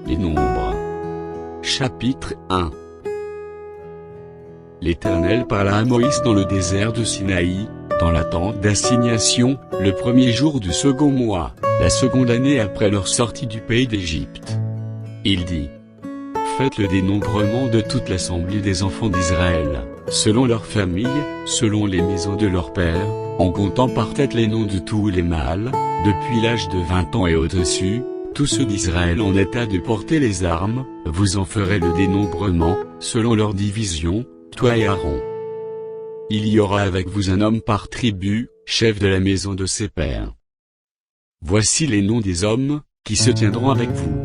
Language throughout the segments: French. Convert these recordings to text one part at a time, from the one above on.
Les Nombres. Chapitre 1. L'Éternel parla à Moïse dans le désert de Sinaï, dans la tente d'assignation, le premier jour du second mois, la seconde année après leur sortie du pays d'Égypte. Il dit: Faites le dénombrement de toute l'assemblée des enfants d'Israël, selon leurs familles, selon les maisons de leurs pères, en comptant par tête les noms de tous les mâles, depuis l'âge de 20 ans et au-dessus, tous ceux d'Israël en état de porter les armes, vous en ferez le dénombrement, selon leur division, toi et Aaron. Il y aura avec vous un homme par tribu, chef de la maison de ses pères. Voici les noms des hommes, qui se tiendront avec vous.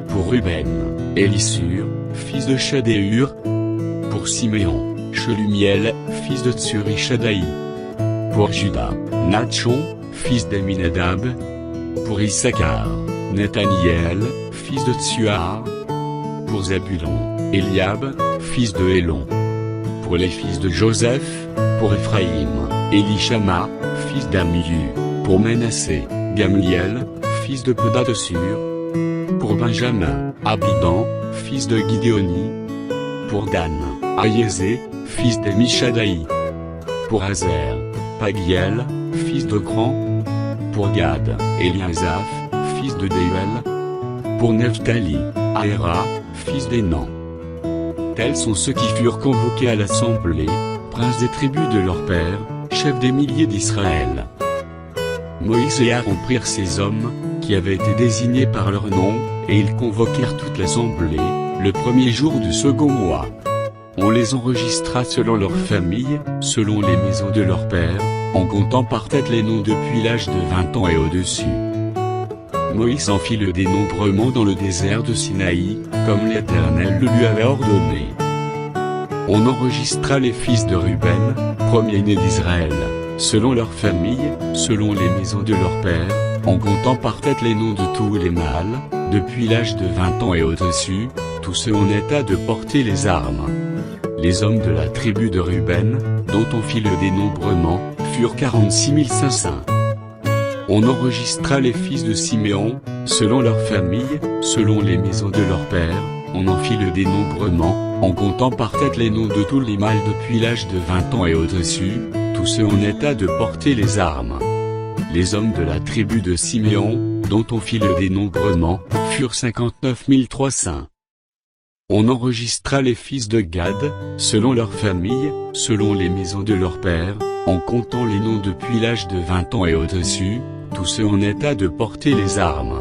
Pour Ruben, Élissur, fils de Shadéur. Pour Siméon, Shelumiel, fils de Tsuri-Shadaï. Pour Juda, Natchon, fils d'Aminadab. Pour Issachar, Nathaniel, fils de Tsuar. Pour Zabulon, Eliab, fils de Hélon. Pour les fils de Joseph, pour Éphraïm, Élishama, fils d'Amiu. Pour Manassé, Gamliel, fils de Pedassur. Pour Benjamin, Abidan, fils de Gidéoni. Pour Dan, Aïezé, fils d'Amishadaï. Pour Azer, Pagiel, fils de Grand. Pour Gad, Eliasaph, fils de Deuel. Pour Nephtali, Aéra, fils d'Énan. Tels sont ceux qui furent convoqués à l'assemblée, princes des tribus de leurs pères, chefs des milliers d'Israël. Moïse et Aaron prirent ces hommes, qui avaient été désignés par leur nom, et ils convoquèrent toute l'assemblée, le premier jour du second mois. On les enregistra selon leurs familles, selon les maisons de leurs pères, en comptant par tête les noms depuis l'âge de 20 ans et au-dessus. Moïse en fit le dénombrement dans le désert de Sinaï, comme l'Éternel le lui avait ordonné. On enregistra les fils de Ruben, premier-né d'Israël, selon leurs familles, selon les maisons de leurs pères, en comptant par tête les noms de tous les mâles, depuis l'âge de 20 ans et au-dessus, tous ceux en état de porter les armes. Les hommes de la tribu de Ruben, dont on fit le dénombrement, furent 46 500. On enregistra les fils de Siméon, selon leurs familles, selon les maisons de leurs pères, on en fit le dénombrement, en comptant par tête les noms de tous les mâles depuis l'âge de 20 ans et au-dessus, tous ceux en état de porter les armes. Les hommes de la tribu de Siméon, dont on fit le dénombrement, furent 59 300. On enregistra les fils de Gad, selon leurs familles, selon les maisons de leurs pères, en comptant les noms depuis l'âge de 20 ans et au-dessus, tous ceux en état de porter les armes.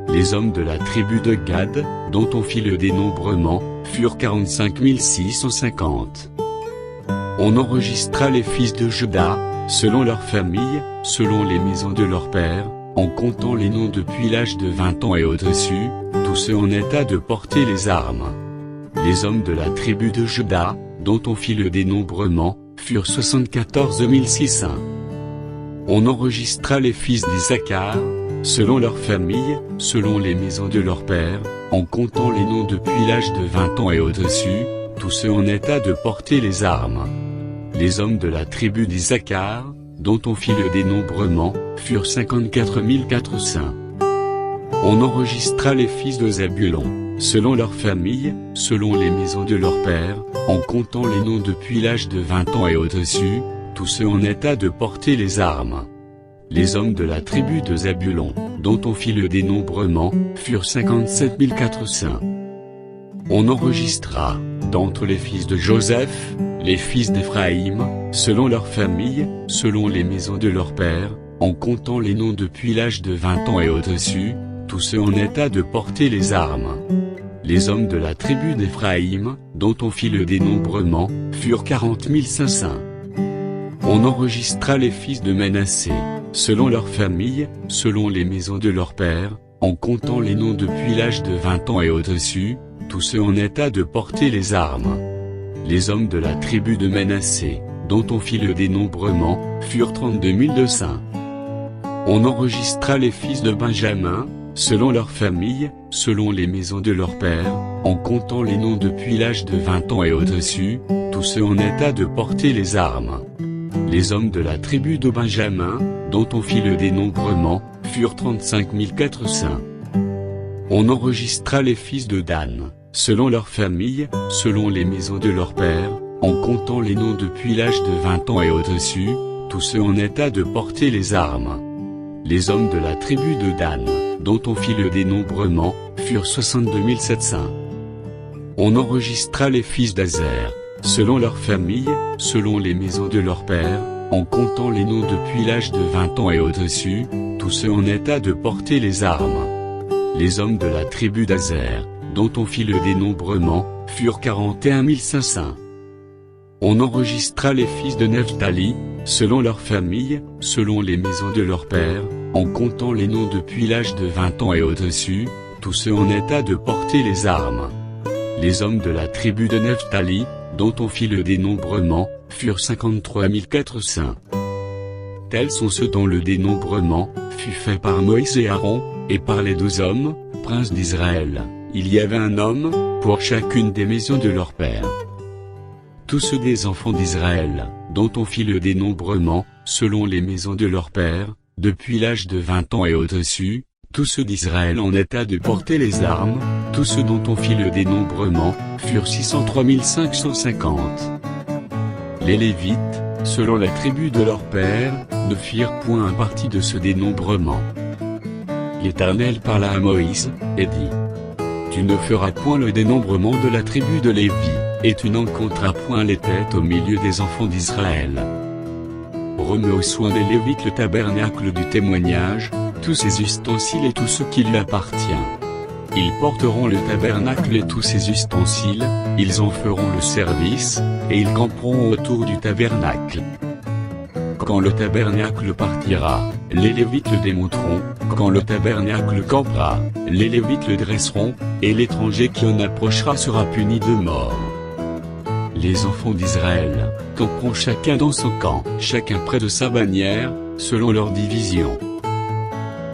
Les hommes de la tribu de Gad, dont on fit le dénombrement, furent 45 650. On enregistra les fils de Juda, selon leurs familles, selon les maisons de leurs pères, en comptant les noms depuis l'âge de 20 ans et au-dessus, tous ceux en état de porter les armes. Les hommes de la tribu de Juda, dont on fit le dénombrement, furent 74 600. On enregistra les fils d'Issachar, selon leurs familles, selon les maisons de leurs pères, en comptant les noms depuis l'âge de 20 ans et au-dessus, tous ceux en état de porter les armes. Les hommes de la tribu d'Issachar, dont on fit le dénombrement, furent 54 400. On enregistra les fils de Zabulon, selon leurs familles, selon les maisons de leurs pères, en comptant les noms depuis l'âge de 20 ans et au-dessus, tous ceux en état de porter les armes. Les hommes de la tribu de Zabulon, dont on fit le dénombrement, furent 57 400. On enregistra, d'entre les fils de Joseph, les fils d'Éphraïm, selon leurs familles, selon les maisons de leurs pères, en comptant les noms depuis l'âge de 20 ans et au-dessus, tous ceux en état de porter les armes. Les hommes de la tribu d'Éphraïm, dont on fit le dénombrement, furent 40 500. On enregistra les fils de Manassé, selon leurs familles, selon les maisons de leurs pères, en comptant les noms depuis l'âge de 20 ans et au-dessus, tous ceux en état de porter les armes. Les hommes de la tribu de Manassé, dont on fit le dénombrement, furent 32 200. On enregistra les fils de Benjamin, selon leurs familles, selon les maisons de leurs pères, en comptant les noms depuis l'âge de 20 ans et au-dessus, tous ceux en état de porter les armes. Les hommes de la tribu de Benjamin, dont on fit le dénombrement, furent 35 400. On enregistra les fils de Dan, selon leur famille, selon les maisons de leur père, en comptant les noms depuis l'âge de 20 ans et au-dessus, tous ceux en état de porter les armes. Les hommes de la tribu de Dan, dont on fit le dénombrement, furent 62 700. On enregistra les fils d'Azer, selon leur famille, selon les maisons de leur père, en comptant les noms depuis l'âge de 20 ans et au-dessus, tous ceux en état de porter les armes. Les hommes de la tribu d'Azer, dont on fit le dénombrement, furent 41 500. On enregistra les fils de Nephtali, selon leur famille, selon les maisons de leur père, en comptant les noms depuis l'âge de 20 ans et au-dessus, tous ceux en état de porter les armes. Les hommes de la tribu de Nephtali, dont on fit le dénombrement, furent 53 400. Tels sont ceux dont le dénombrement fut fait par Moïse et Aaron, et par les 12 hommes, princes d'Israël. Il y avait un homme, pour chacune des maisons de leur père. Tous ceux des enfants d'Israël, dont on fit le dénombrement, selon les maisons de leur père, depuis l'âge de 20 ans et au-dessus, tous ceux d'Israël en état de porter les armes, tous ceux dont on fit le dénombrement, furent 603 550. Les Lévites, selon la tribu de leur père, ne firent point un parti de ce dénombrement. L'Éternel parla à Moïse, et dit: Tu ne feras point le dénombrement de la tribu de Lévi, et tu n'en compteras point les têtes au milieu des enfants d'Israël. Remets aux soins des Lévites le tabernacle du témoignage, tous ses ustensiles et tout ce qui lui appartient. Ils porteront le tabernacle et tous ses ustensiles, ils en feront le service, et ils camperont autour du tabernacle. Quand le tabernacle partira, les Lévites le démonteront, quand le tabernacle campera, les Lévites le dresseront, et l'étranger qui en approchera sera puni de mort. Les enfants d'Israël camperont chacun dans son camp, chacun près de sa bannière, selon leur division.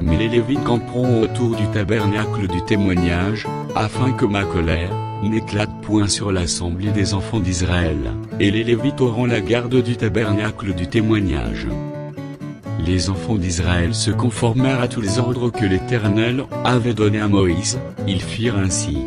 Mais les Lévites camperont autour du tabernacle du témoignage, afin que ma colère n'éclate point sur l'assemblée des enfants d'Israël, et les Lévites auront la garde du tabernacle du témoignage. Les enfants d'Israël se conformèrent à tous les ordres que l'Éternel avait donnés à Moïse, ils firent ainsi.